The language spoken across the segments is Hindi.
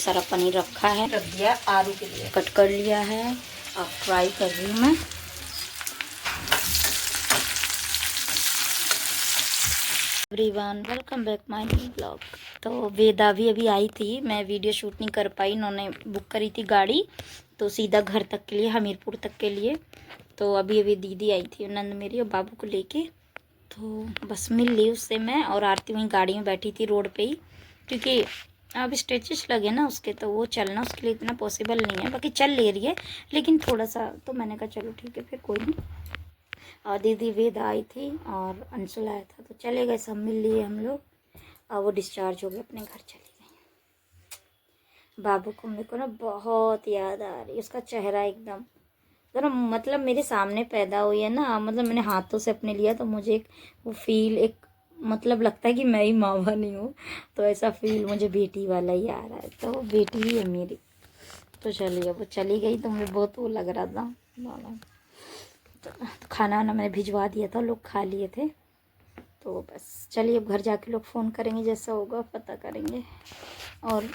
सारा पनीर रखा है, रख दिया आलू के लिए, कट कर लिया है। अब फ्राई कर रही हूँ मैं। Everyone welcome back my new blog. तो वेदा भी अभी आई थी, मैं वीडियो शूट नहीं कर पाई। इन्होंने बुक करी थी गाड़ी तो सीधा घर तक के लिए, हमीरपुर तक के लिए। तो अभी दीदी आई थी नंद मेरी और बाबू को लेके, तो बस मिल ली उससे मैं। और आरती वहीं गाड़ी में बैठी थी रोड पे ही, क्योंकि अब स्टेचेस लगे ना उसके, तो वो चलना उसके लिए इतना पॉसिबल नहीं है। बाकी चल ले रही है लेकिन थोड़ा सा, तो मैंने कहा चलो ठीक है फिर कोई नहीं। और दीदी वेदा आई थी और अंशुल आया था, तो चले गए सब मिल लिए हम लोग। और वो डिस्चार्ज हो गए, अपने घर चली गई। बाबू को मेरे को ना बहुत याद आ रही है, उसका चेहरा एकदम तो मतलब मेरे सामने पैदा हुई है ना, मतलब मैंने हाथों से अपने लिया, तो मुझे एक वो फील, एक मतलब लगता है कि मैं ही माँ बनी हूँ। तो ऐसा फील मुझे बेटी वाला ही आ रहा है, तो बेटी ही है मेरी। तो चलिए वो चली गई तो मुझे बहुत वो लग रहा था। तो खाना वाना मैंने भिजवा दिया था, लोग खा लिए थे। तो बस चलिए अब घर जाके लोग फ़ोन करेंगे, जैसा होगा पता करेंगे। और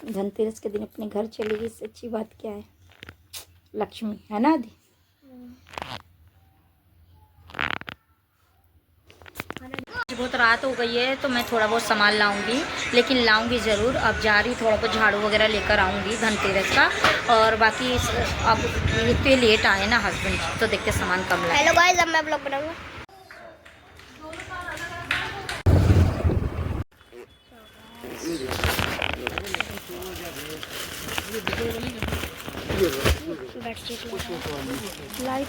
धनतेरस के दिन अपने घर चली गई, इससे अच्छी बात क्या है। लक्ष्मी है ना दी। बहुत रात हो गई है तो मैं थोड़ा बहुत सामान लाऊंगी, लेकिन लाऊंगी ज़रूर। अब जा रही थोड़ा बहुत झाड़ू वगैरह लेकर आऊँगी धनतेरस का। और बाकी अब इतने लेट आए ना हस्बैंड, तो देखते सामान कम लाए। हेलो गाइस, अब मैं ब्लॉग बनाऊंगा। लाइट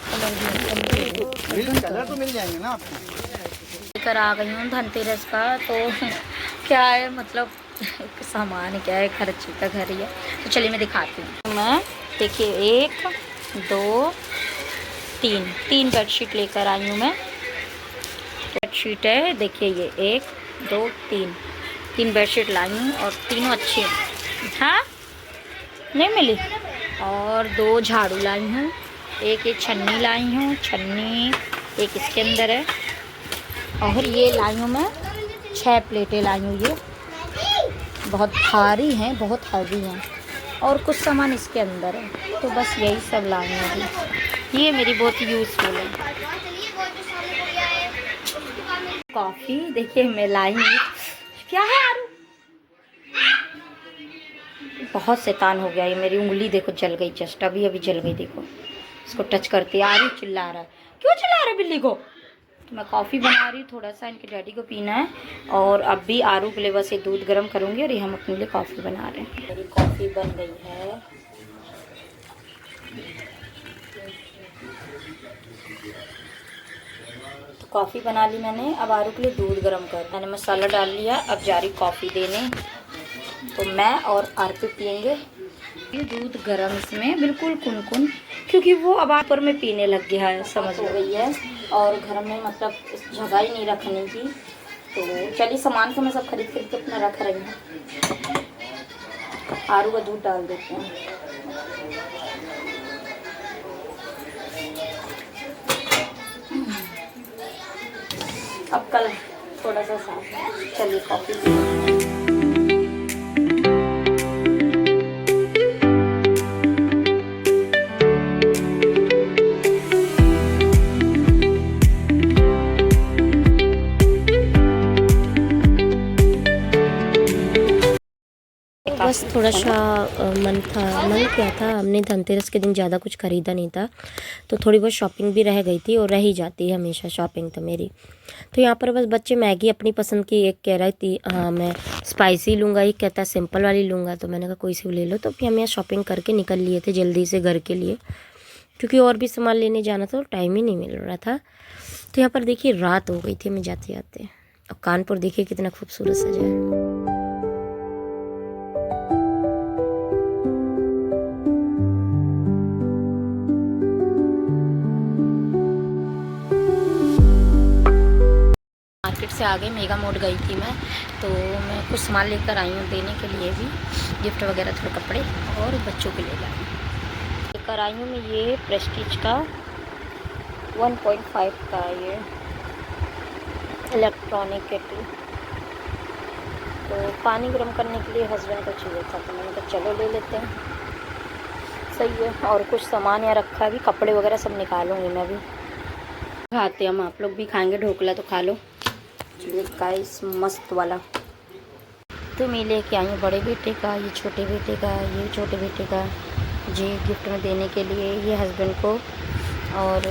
कलर तो मिल जाएंगे ना आपको। लेकर आ गई हूँ धनतेरस का, तो क्या है मतलब सामान क्या है, खर्चे का घर ही है। तो चलिए मैं दिखाती हूँ। मैं देखिए 1 2 3 बेडशीट लेकर आई हूँ मैं। बेडशीट है देखिए, ये 1 2 3 बेडशीट लाई हूँ और तीनों अच्छी हैं। हाँ नहीं मिली। और 2 झाड़ू लाई हूँ, एक छन्नी लाई हूँ, छन्नी एक इसके अंदर है। और ये लाई हूँ मैं 6 प्लेटें लाई हूँ, ये बहुत भारी हैं, बहुत हैवी हैं। और कुछ सामान इसके अंदर है, तो बस यही सब लाई हूँ अभी। ये मेरी बहुत यूज़फुल है। कॉफ़ी देखिए मैं लाई हूँ। क्या है यार, बहुत शैतान हो गया ये। मेरी उंगली देखो जल गई, जस्ट अभी जल गई। देखो इसको टच करते आ रही, चिल्ला रहा है। क्यों चिल्ला रहा है बिल्ली को। तो मैं कॉफ़ी बना रही हूँ, थोड़ा सा इनके डैडी को पीना है। और अब भी आरू के लिए बस ये दूध गर्म करूँगी, और ये हम अपने लिए कॉफ़ी बना रहे हैं। मेरी कॉफ़ी बन गई है। तो कॉफ़ी बना ली मैंने, अब आरू के लिए दूध गर्म कर, मैंने मसाला डाल लिया। अब जा रही कॉफ़ी देने, तो मैं और आरती पियेंगे। ये दूध गरम इसमें बिल्कुल कुनकुन, क्योंकि वो अब पर में पीने लग गया है, समझ हो गई है। और घर में मतलब जगह ही नहीं रखने की, तो चलिए सामान को मैं सब खरीद के अपना रख रही हूँ। आरू का दूध डाल देते हैं। अब कल थोड़ा सा साफ। चलिए कॉफ़ी बस थोड़ा सा मन क्या था, हमने धनतेरस के दिन ज़्यादा कुछ ख़रीदा नहीं था, तो थोड़ी बहुत शॉपिंग भी रह गई थी, और रह ही जाती है हमेशा शॉपिंग तो मेरी। तो यहाँ पर बस बच्चे मैगी अपनी पसंद की, एक कह रही थी हाँ मैं स्पाइसी लूँगा, एक कहता है सिंपल वाली लूँगा। तो मैंने कहा कोई सी ले लो। तो फिर हम यहाँ शॉपिंग करके निकल लिए थे जल्दी से घर के लिए, क्योंकि और भी सामान लेने जाना था, तो टाइम ही नहीं मिल रहा था। तो यहाँ पर देखिए रात हो गई थी हमें जाते जाते। और कानपुर देखिए कितना खूबसूरत सजा है। मार्केट से आगे मेगा मोड गई थी मैं, तो मैं कुछ सामान लेकर आई हूँ देने के लिए भी, गिफ्ट वगैरह, थोड़े कपड़े और बच्चों के लिए लेकर आई हूँ मैं। ये प्रेस्टीज का 1.5 का ये इलेक्ट्रॉनिक केटल, तो पानी गर्म करने के लिए हस्बैंड को चाहिए था, तो मैंने कहा चलो ले लेते हैं, सही है। और कुछ सामान यहाँ रखा है, भी कपड़े वगैरह सब निकालूंगी मैं भी। खाते हम, आप लोग भी खाएंगे ढोकला तो खा लो। गाइस मस्त वाला। तो मैं लेके आई हूँ बड़े बेटे का, ये छोटे बेटे का, ये छोटे बेटे का जी गिफ्ट में देने के लिए, ये हस्बैंड को, और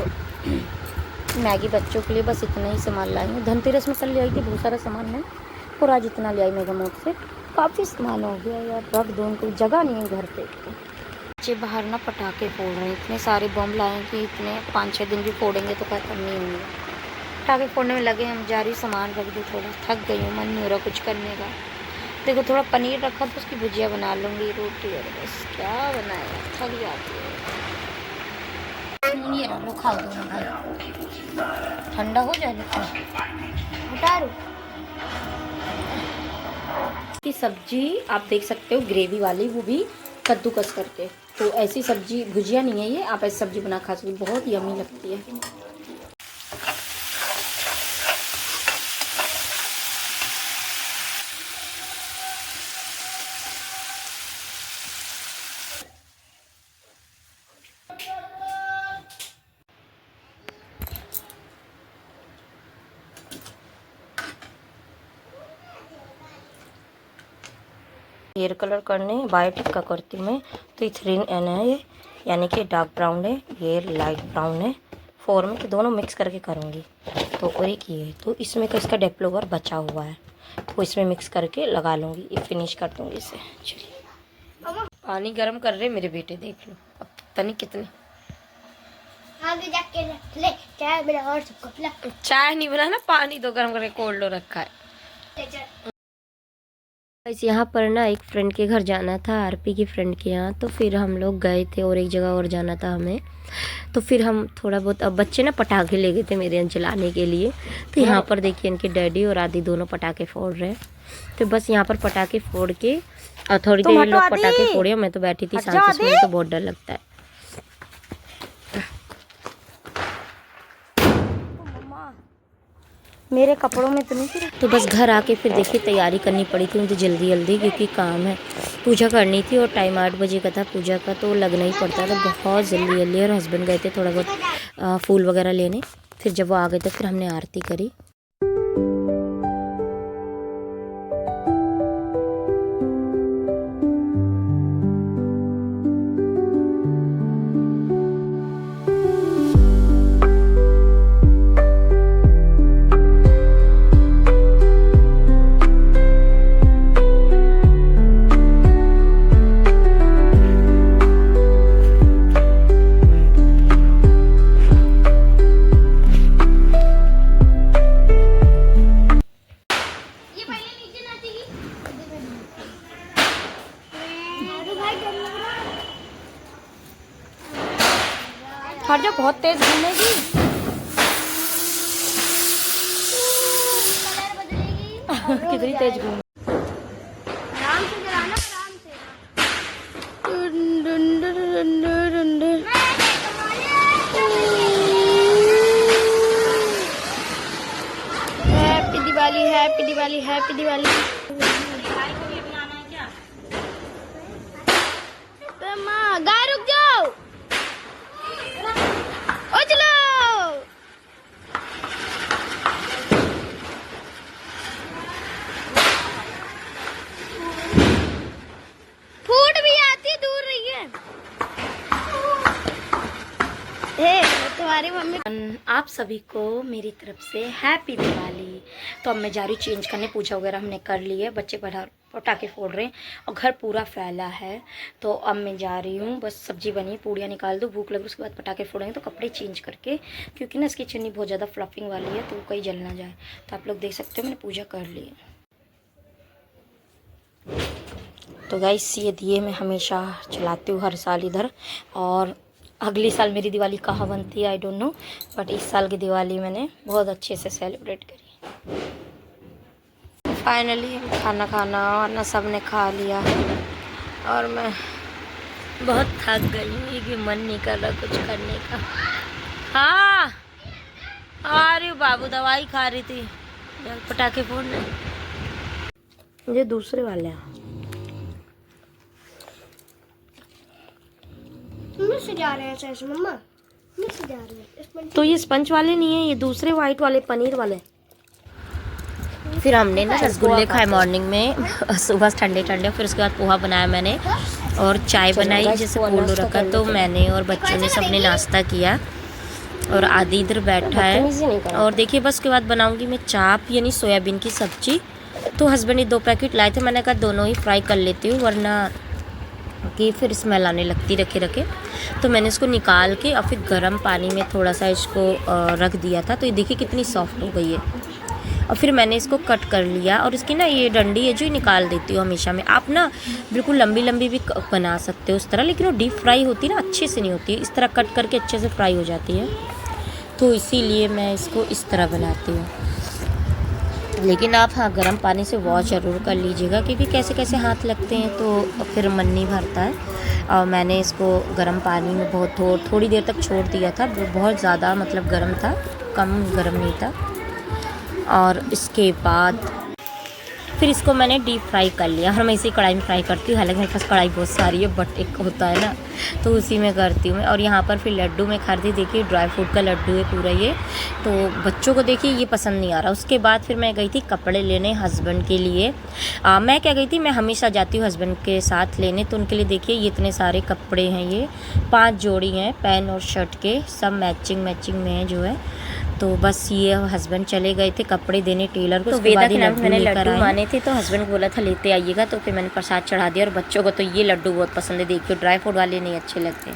मैगी बच्चों के लिए। बस इतना ही सामान लाई हूँ। धनतेरस में कल ले आई थी बहुत सारा सामान में, और आज इतना ले आई मेगा मोड से। काफ़ी सामान हो गया यार, रख दो, उनको जगह नहीं है घर पे। बच्चे बाहर ना पटाखे फोड़ रहे हैं, इतने सारे बम लाए कि इतने 5-6 दिन भी फोड़ेंगे तो खत्म नहीं होंगे। पटाखे फोड़ने में लगे हम। जा रही सामान रख दो, थोड़ा थक गई हूँ, मन नहीं हो रहा कुछ करने का। देखो थोड़ा पनीर रखा तो उसकी भुजिया बना लूँगी, रोटी, और बस क्या बनाया, थक जाती है। ये लो खा दो भाई, ठंडा हो जाएगा। उतारो की सब्जी आप देख सकते हो, ग्रेवी वाली, वो भी कद्दूकस करके। तो ऐसी सब्जी भुजिया नहीं है ये, आप ऐसी सब्जी बना खा सकते, बहुत यमी लगती है। हेयर कलर करने बायोटिक का करती हूँ मैं, तो ये 3 है ये, यानी कि डार्क ब्राउन है, ये लाइट ब्राउन है, 4 में, तो दोनों मिक्स करके करूँगी। तो और एक ये है, तो इसमें का इसका डेप्लोवर बचा हुआ है, तो इसमें मिक्स करके लगा लूँगी, ये फिनिश कर दूँगी इसे। चलिए पानी गर्म कर रहे मेरे बेटे, देख लो अब पता नहीं कितने। आगे जाके ले चाय बना, और सबको पिला। चाय नहीं बना ना, पानी तो गर्म करके कोल्ड रखा है। इस यहाँ पर ना एक फ्रेंड के घर जाना था, आरपी की फ्रेंड के यहाँ, तो फिर हम लोग गए थे, और एक जगह और जाना था हमें। तो फिर हम थोड़ा बहुत, अब बच्चे ना पटाखे ले गए थे मेरे यहाँ जलाने के लिए। तो यहाँ पर देखिए इनके डैडी और आदि दोनों पटाखे फोड़ रहे हैं। तो बस यहाँ पर पटाखे फोड़ के, और थोड़ी देर लोग पटाखे फोड़े, मैं तो बैठी थी शांति से, मुझे तो बहुत डर लगता है। मेरे कपड़ों में तो नहीं। तो बस घर आके फिर देखिए तैयारी करनी पड़ी थी मुझे जल्दी जल्दी, क्योंकि काम है, पूजा करनी थी, और टाइम 8 बजे का था पूजा का, तो लगना ही पड़ता था बहुत जल्दी जल्दी। और हस्बैंड गए थे थोड़ा बहुत फूल वगैरह लेने, फिर जब वो आ गए थे फिर हमने आरती करी। हर जो बहुत तेज घूमेगी। कितनी तेज घूम। आराम से चलाना, आराम से। Happy Diwali, happy Diwali, happy Diwali. गाय रुक जाओ, ओ चलो। फूट भी आती, दूर रही है। तुम्हारी मम्मी। आप सभी को मेरी तरफ से हैप्पी दिवाली। तो अब मैं जा रही हूँ चेंज करने, पूजा वगैरह हमने कर ली है, बच्चे पटाखे फोड़ रहे हैं और घर पूरा फैला है। तो अब मैं जा रही हूँ, बस सब्जी बनी, पूड़ियाँ निकाल दो, भूख लगी, उसके बाद पटाखे फोड़ेंगे। तो कपड़े चेंज करके, क्योंकि ना इसकी चुन्नी बहुत ज़्यादा फ्लफिंग वाली है, तो वो कहीं जल ना जाए। तो आप लोग देख सकते हो मैंने पूजा कर ली है। तो गाइस ये दिए मैं हमेशा चलाती हूँ हर साल इधर, और अगली साल मेरी दिवाली कहाँ बनती है आई डोंट नो, बट इस साल की दिवाली मैंने बहुत अच्छे से सेलिब्रेट करी। फाइनली हम खाना सब ने खा लिया, और मैं बहुत थक गई हूँ कि मन नहीं कर रहा कुछ करने का। हाँ अरे बाबू दवाई खा रही थी, पटाखे फोड़ने। ये दूसरे वाले हैं। मुझसे जा रहे हैं ऐसे मम्मा, मुझसे जा रहे हैं इसमें। तो ये स्पंज वाले नहीं है, ये दूसरे वाइट वाले पनीर वाले। फिर हमने ना रसगुल्ले खाए मॉर्निंग में सुबह ठंडे ठंडे। फिर उसके बाद पोहा बनाया मैंने और चाय बनाई, जैसे कोल्ड रखा। तो मैंने और बच्चों ने सबने नाश्ता किया और आदि इधर बैठा है। और देखिए बस उसके बाद बनाऊंगी मैं चाप यानी सोयाबीन की सब्जी। तो हस्बैंड ने 2 पैकेट लाए थे, मैंने कहा दोनों ही फ्राई कर लेती हूँ वरना कि फिर स्मेल आने लगती रखे रखे। तो मैंने इसको निकाल के और फिर गर्म पानी में थोड़ा सा इसको रख दिया था। तो ये देखिए कितनी सॉफ्ट हो गई है। और फिर मैंने इसको कट कर लिया और इसकी ना ये डंडी है जो निकाल देती हूँ हमेशा में। आप ना बिल्कुल लंबी लंबी भी बना सकते हो उस तरह, लेकिन वो डीप फ्राई होती है ना, अच्छे से नहीं होती। इस तरह कट करके अच्छे से फ्राई हो जाती है, तो इसीलिए मैं इसको इस तरह बनाती हूँ। लेकिन आप हाँ गर्म पानी से वॉश ज़रूर कर लीजिएगा, क्योंकि कैसे कैसे हाथ लगते हैं तो फिर मन नहीं भरता है। और मैंने इसको गर्म पानी में बहुत थोड़ी देर तक छोड़ दिया था। बहुत ज़्यादा मतलब गर्म था, कम गर्म नहीं था। और इसके बाद फिर इसको मैंने डीप फ्राई कर लिया। और मैं इसी कढ़ाई में फ्राई करती हूँ, हालांकि मेरे पास कढ़ाई बहुत सारी है बट एक होता है ना, तो उसी में करती हूँ मैं। और यहाँ पर फिर लड्डू में खरीदी, देखिए ड्राई फ्रूट का लड्डू है पूरा ये। तो बच्चों को देखिए ये पसंद नहीं आ रहा। उसके बाद फिर मैं गई थी कपड़े लेने हस्बैंड के लिए। मैं क्या गई थी, मैं हमेशा जाती हूँ हस्बैंड के साथ लेने। तो उनके लिए देखिए ये इतने सारे कपड़े हैं, ये 5 जोड़ी हैं पैंट और शर्ट के, सब मैचिंग में है जो है। तो बस ये हस्बैंड चले गए थे कपड़े देने टेलर को। तो वेदा के नाम मैंने लड्डू माने थे, तो हस्बैंड बोला था लेते आइएगा। तो फिर मैंने प्रसाद चढ़ा दिया। और बच्चों को तो ये लड्डू बहुत पसंद है, देखिए ड्राई फ्रूट वाले नहीं अच्छे लगते।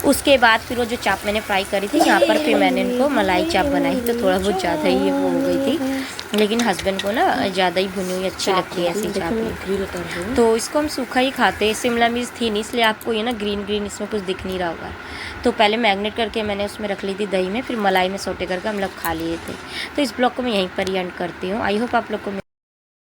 उसके बाद फिर वो जो चाप मैंने फ्राई करी थी यहाँ पर फिर मैंने इनको मलाई चाप बनाई। तो थोड़ा बहुत ज़्यादा ही वो हो गई थी, लेकिन हस्बैंड को ना ज़्यादा ही भुनी हुई अच्छी लगती है ऐसी चाप। तो इसको हम सूखा ही खाते हैं। शिमला मिर्च थी नहीं, इसलिए आपको ये ना ग्रीन इसमें कुछ दिख नहीं रहा होगा। तो पहले मैग्नेट करके मैंने उसमें रख ली थी दही में, फिर मलाई में सोटे करके हम लोग खा लिए थे। तो इस ब्लॉग को मैं यहीं पर ही एंड करती हूँ। आई होप आप लोग को